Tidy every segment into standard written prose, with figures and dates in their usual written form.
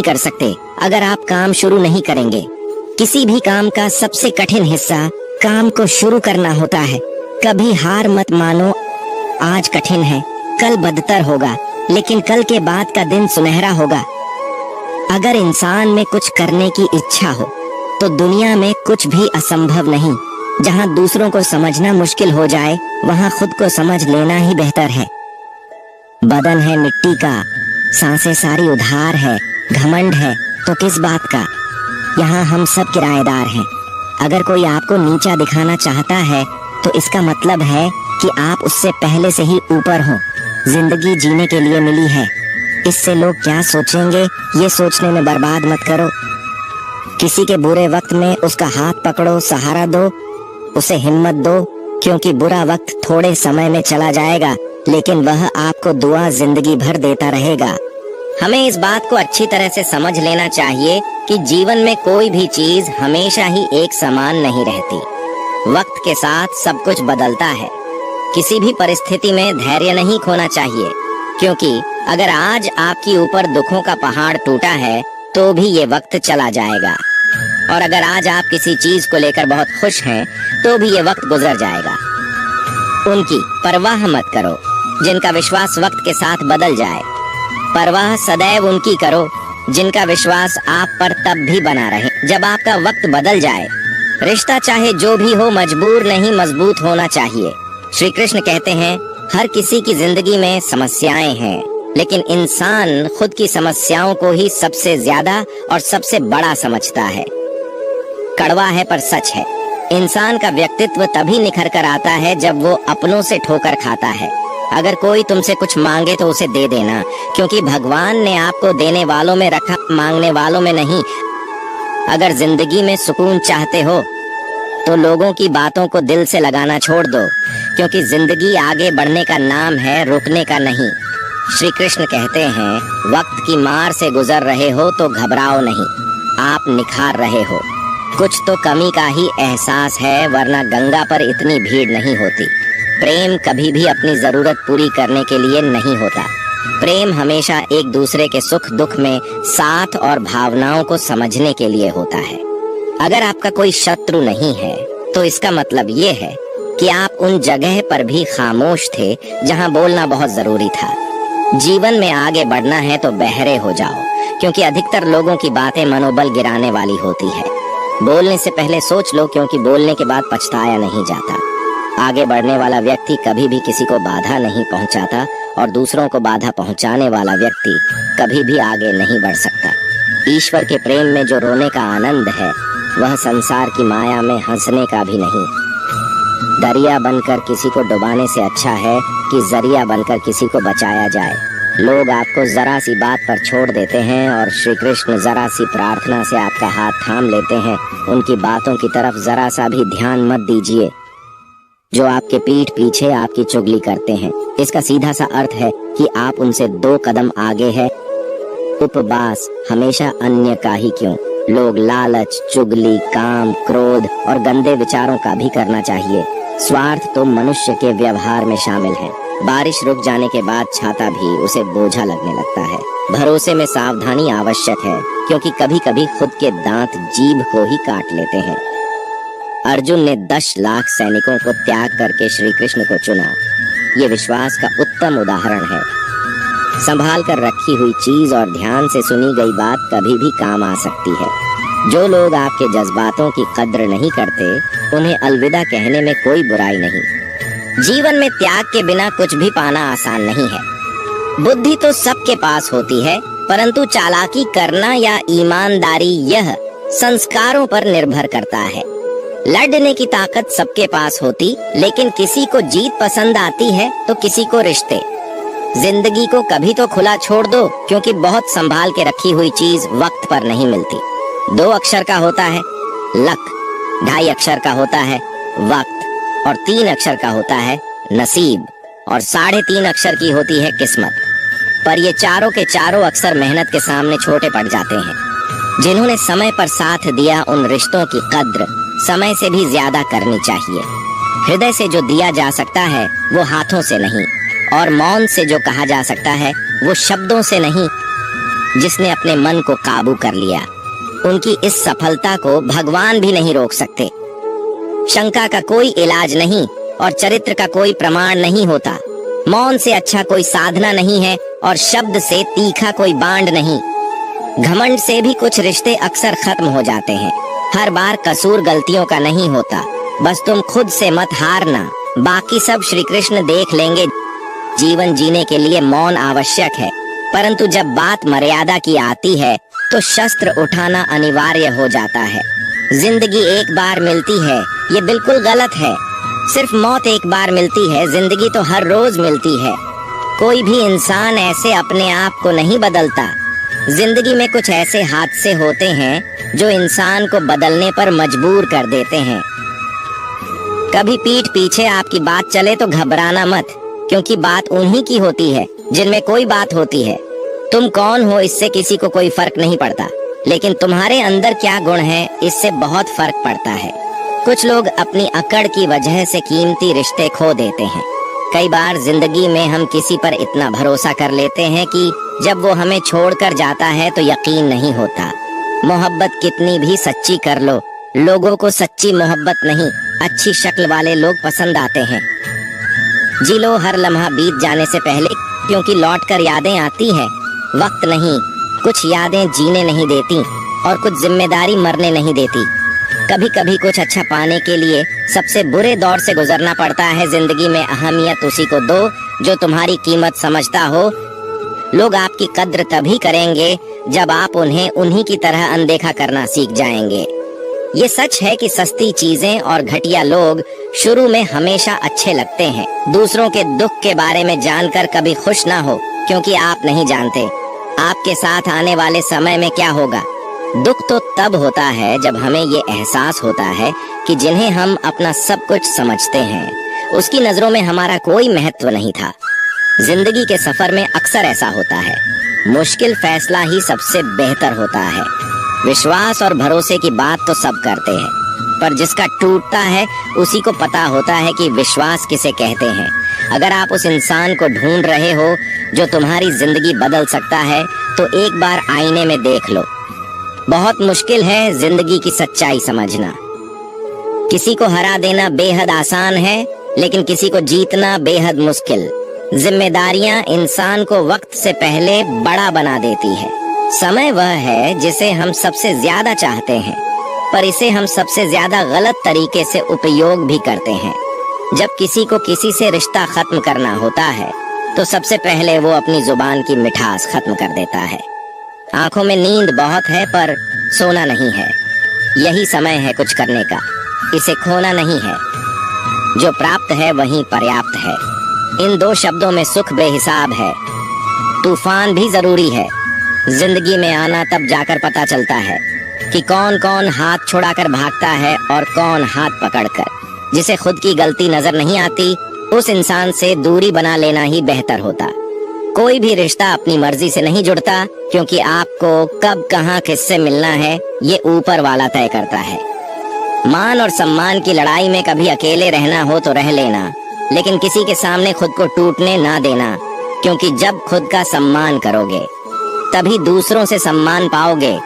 कर सकते अगर आप काम शुरू नहीं करेंगे। किसी भी काम का सबसे कठिन हिस्सा काम को शुरू करना होता है। कभी हार मत मानो। आज कठिन है, कल बदतर होगा, लेकिन कल के बाद का दिन सुनहरा होगा। अगर इंसान में कुछ करने की इच्छा हो तो दुनिया में कुछ भी असंभव नहीं। जहाँ दूसरों को समझना मुश्किल हो जाए वहाँ खुद को समझ लेना ही बेहतर है। बदन है मिट्टी का, सांसें सारी उधार है, घमंड है तो किस बात का। यहाँ हम सब किराएदार हैं। अगर कोई आपको नीचा दिखाना चाहता है तो इसका मतलब है कि आप उससे पहले से ही ऊपर हो। जिंदगी जीने के लिए मिली है, इससे लोग क्या सोचेंगे ये सोचने में बर्बाद मत करो। किसी के बुरे वक्त में उसका हाथ पकड़ो, सहारा दो, उसे हिम्मत दो, क्योंकि बुरा वक्त थोड़े समय में चला जाएगा लेकिन वह आपको दुआ जिंदगी भर देता रहेगा। हमें इस बात को अच्छी तरह से समझ लेना चाहिए कि जीवन में कोई भी चीज हमेशा ही एक समान नहीं रहती। वक्त के साथ सब कुछ बदलता है। किसी भी परिस्थिति में धैर्य नहीं खोना चाहिए, क्योंकि अगर आज आपके ऊपर दुखों का पहाड़ टूटा है तो भी ये वक्त चला जाएगा, और अगर आज आप किसी चीज को लेकर बहुत खुश हैं तो भी ये वक्त गुजर जाएगा। उनकी परवाह मत करो जिनका विश्वास वक्त के साथ बदल जाए। परवाह सदैव उनकी करो जिनका विश्वास आप पर तब भी बना रहे जब आपका वक्त बदल जाए। रिश्ता चाहे जो भी हो मजबूर नहीं, मजबूत होना चाहिए। श्री कृष्ण कहते हैं हर किसी की जिंदगी में समस्याएं हैं, लेकिन इंसान खुद की समस्याओं को ही सबसे ज्यादा और सबसे बड़ा समझता है। कड़वा है पर सच है, इंसान का व्यक्तित्व तभी निखर कर आता है जब वो अपनों से ठोकर खाता है। अगर कोई तुमसे कुछ मांगे तो उसे दे देना, क्योंकि भगवान ने आपको देने वालों में रखा, मांगने वालों में नहीं। अगर जिंदगी में सुकून चाहते हो तो लोगों की बातों को दिल से लगाना छोड़ दो, क्योंकि जिंदगी आगे बढ़ने का नाम है, रुकने का नहीं। श्री कृष्ण कहते हैं वक्त की मार से गुजर रहे हो तो घबराओ नहीं, आप निखार रहे हो। कुछ तो कमी का ही एहसास है, वरना गंगा पर इतनी भीड़ नहीं होती। प्रेम कभी भी अपनी जरूरत पूरी करने के लिए नहीं होता। प्रेम हमेशा एक दूसरे के सुख दुख में साथ और भावनाओं को समझने के लिए होता है। अगर आपका कोई शत्रु नहीं है तो इसका मतलब ये है कि आप उन जगह पर भी खामोश थे जहां बोलना बहुत जरूरी था। जीवन में आगे बढ़ना है तो बहरे हो जाओ, क्योंकि अधिकतर लोगों की बातें मनोबल गिराने वाली होती है। बोलने से पहले सोच लो, क्योंकि बोलने के बाद पछताया नहीं जाता। आगे बढ़ने वाला व्यक्ति कभी भी किसी को बाधा नहीं पहुंचाता, और दूसरों को बाधा पहुंचाने वाला व्यक्ति कभी भी आगे नहीं बढ़ सकता। ईश्वर के प्रेम में जो रोने का आनंद है वह संसार की माया में हंसने का भी नहीं। दरिया बनकर किसी को डुबाने से अच्छा है कि जरिया बनकर किसी को बचाया जाए। लोग आपको जरा सी बात पर छोड़ देते हैं और श्री कृष्ण जरा सी प्रार्थना से आपका हाथ थाम लेते हैं। उनकी बातों की तरफ जरा सा भी ध्यान मत दीजिए जो आपके पीठ पीछे आपकी चुगली करते हैं। इसका सीधा सा अर्थ है कि आप उनसे 2 कदम आगे हैं। उपवास हमेशा अन्य का ही क्यों, लोग लालच, चुगली, काम, क्रोध और गंदे विचारों का भी करना चाहिए। स्वार्थ तो मनुष्य के व्यवहार में शामिल है। बारिश रुक जाने के बाद छाता भी उसे बोझा लगने लगता है। भरोसे में सावधानी आवश्यक है, क्योंकि कभी कभी खुद के दांत जीभ को ही काट लेते हैं। अर्जुन ने 10 लाख सैनिकों को त्याग करके श्री कृष्ण को चुना। ये विश्वास का उत्तम उदाहरण है। संभाल कर रखी हुई चीज और ध्यान से सुनी गई बात कभी भी काम आ सकती है। जो लोग आपके जज्बातों की कद्र नहीं करते उन्हें अलविदा कहने में कोई बुराई नहीं। जीवन में त्याग के बिना कुछ भी पाना आसान नहीं है। बुद्धि तो सबके पास होती है, परंतु चालाकी करना या ईमानदारी यह संस्कारों पर निर्भर करता है। लड़ने की ताकत सबके पास होती, लेकिन किसी को जीत पसंद आती है तो किसी को रिश्ते। जिंदगी को कभी तो खुला छोड़ दो, क्योंकि बहुत संभाल के रखी हुई चीज वक्त पर नहीं मिलती। 2 अक्षर का होता है लक, 2.5 अक्षर का होता है वक्त, और 3 अक्षर का होता है नसीब, और 3.5 अक्षर की होती है किस्मत। पर ये चारों के चारों अक्षर मेहनत के सामने छोटे पड़ जाते हैं। जिन्होंने समय पर साथ दिया उन रिश्तों की कद्र समय से भी ज्यादा करनी चाहिए। हृदय से जो दिया जा सकता है वो हाथों से नहीं, और मौन से जो कहा जा सकता है वो शब्दों से नहीं। जिसने अपने मन को काबू कर लिया। उनकी इस सफलता को भगवान भी नहीं रोक सकते। शंका का कोई इलाज नहीं और चरित्र का कोई प्रमाण नहीं होता। मौन से अच्छा कोई साधना नहीं है और शब्द से तीखा कोई बांड नहीं। घमंड से भी कुछ रिश्ते अक्सर खत्म हो जाते हैं। हर बार कसूर गलतियों का नहीं होता। बस तुम खुद से मत हारना, बाकी सब श्री कृष्ण देख लेंगे। जीवन जीने के लिए मौन आवश्यक है, परंतु जब बात मर्यादा की आती है तो शस्त्र उठाना अनिवार्य हो जाता है। जिंदगी एक बार मिलती है, ये बिल्कुल गलत है। सिर्फ मौत एक बार मिलती है, जिंदगी तो हर रोज मिलती है। कोई भी इंसान ऐसे अपने आप को नहीं बदलता। जिंदगी में कुछ ऐसे हादसे होते हैं जो इंसान को बदलने पर मजबूर कर देते हैं। कभी पीठ पीछे आपकी बात चले तो घबराना मत, क्योंकि बात उन्हीं की होती है जिनमें कोई बात होती है। तुम कौन हो इससे किसी को कोई फर्क नहीं पड़ता, लेकिन तुम्हारे अंदर क्या गुण है इससे बहुत फर्क पड़ता है। कुछ लोग अपनी अकड़ की वजह से कीमती रिश्ते खो देते हैं। कई बार जिंदगी में हम किसी पर इतना भरोसा कर लेते हैं कि जब वो हमें छोड़कर जाता है तो यकीन नहीं होता। मोहब्बत कितनी भी सच्ची कर लो, लोगों को सच्ची मोहब्बत नहीं, अच्छी शक्ल वाले लोग पसंद आते हैं। जी लो हर लम्हा बीत जाने से पहले, क्योंकि लौटकर यादें आती हैं। वक्त नहीं, कुछ यादें जीने नहीं देती और कुछ जिम्मेदारी मरने नहीं देती। कभी कभी कुछ अच्छा पाने के लिए सबसे बुरे दौर से गुजरना पड़ता है। जिंदगी में अहमियत उसी को दो जो तुम्हारी कीमत समझता हो। लोग आपकी कद्र तभी करेंगे जब आप उन्हें उन्हीं की तरह अनदेखा करना सीख जाएंगे। ये सच है कि सस्ती चीजें और घटिया लोग शुरू में हमेशा अच्छे लगते हैं। दूसरों के दुख के बारे में जानकर कभी खुश ना हो, क्योंकि आप नहीं जानते आपके साथ आने वाले समय में क्या होगा। दुख तो तब होता है जब हमें ये एहसास होता है कि जिन्हें हम अपना सब कुछ समझते हैं उसकी नजरों में हमारा कोई महत्व नहीं था। जिंदगी के सफर में अक्सर ऐसा होता है। मुश्किल फैसला ही सबसे बेहतर होता है। विश्वास और भरोसे की बात तो सब करते हैं, पर जिसका टूटता है उसी को पता होता है कि विश्वास किसे कहते हैं। अगर आप उस इंसान को ढूंढ रहे हो जो तुम्हारी जिंदगी बदल सकता है तो एक बार आईने में देख लो। बहुत मुश्किल है जिंदगी की सच्चाई समझना। किसी को हरा देना बेहद आसान है, लेकिन किसी को जीतना बेहद मुश्किल। जिम्मेदारियां इंसान को वक्त से पहले बड़ा बना देती है। समय वह है जिसे हम सबसे ज्यादा चाहते हैं, पर इसे हम सबसे ज्यादा गलत तरीके से उपयोग भी करते हैं। जब किसी को किसी से रिश्ता खत्म करना होता है तो सबसे पहले वो अपनी जुबान की मिठास खत्म कर देता है। आंखों में नींद बहुत है पर सोना नहीं है। यही समय है कुछ करने का, इसे खोना नहीं है। जो प्राप्त है वही पर्याप्त है। इन दो शब्दों में सुख बेहिसाब है। तूफान भी जरूरी है। जिंदगी में आना तब जाकर पता चलता है कि कौन कौन हाथ छुड़ाकर भागता है और कौन हाथ पकड़कर। जिसे खुद की गलती नजर नहीं आती उस इंसान से दूरी बना लेना ही बेहतर होता। कोई भी रिश्ता अपनी मर्जी से नहीं जुड़ता, क्योंकि आपको कब कहाँ किससे मिलना है ये ऊपर वाला तय करता है। मान और सम्मान की लड़ाई में कभी अकेले रहना हो तो रह लेना, लेकिन किसी के सामने खुद को टूटने ना देना, क्योंकि जब खुद का सम्मान करोगे तभी दूसरों से सम्मान पाओगे।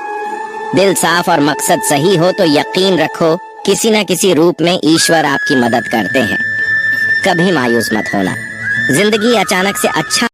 दिल साफ और मकसद सही हो तो यकीन रखो किसी न किसी रूप में ईश्वर आपकी मदद करते हैं। कभी मायूस मत होना। जिंदगी अचानक से अच्छा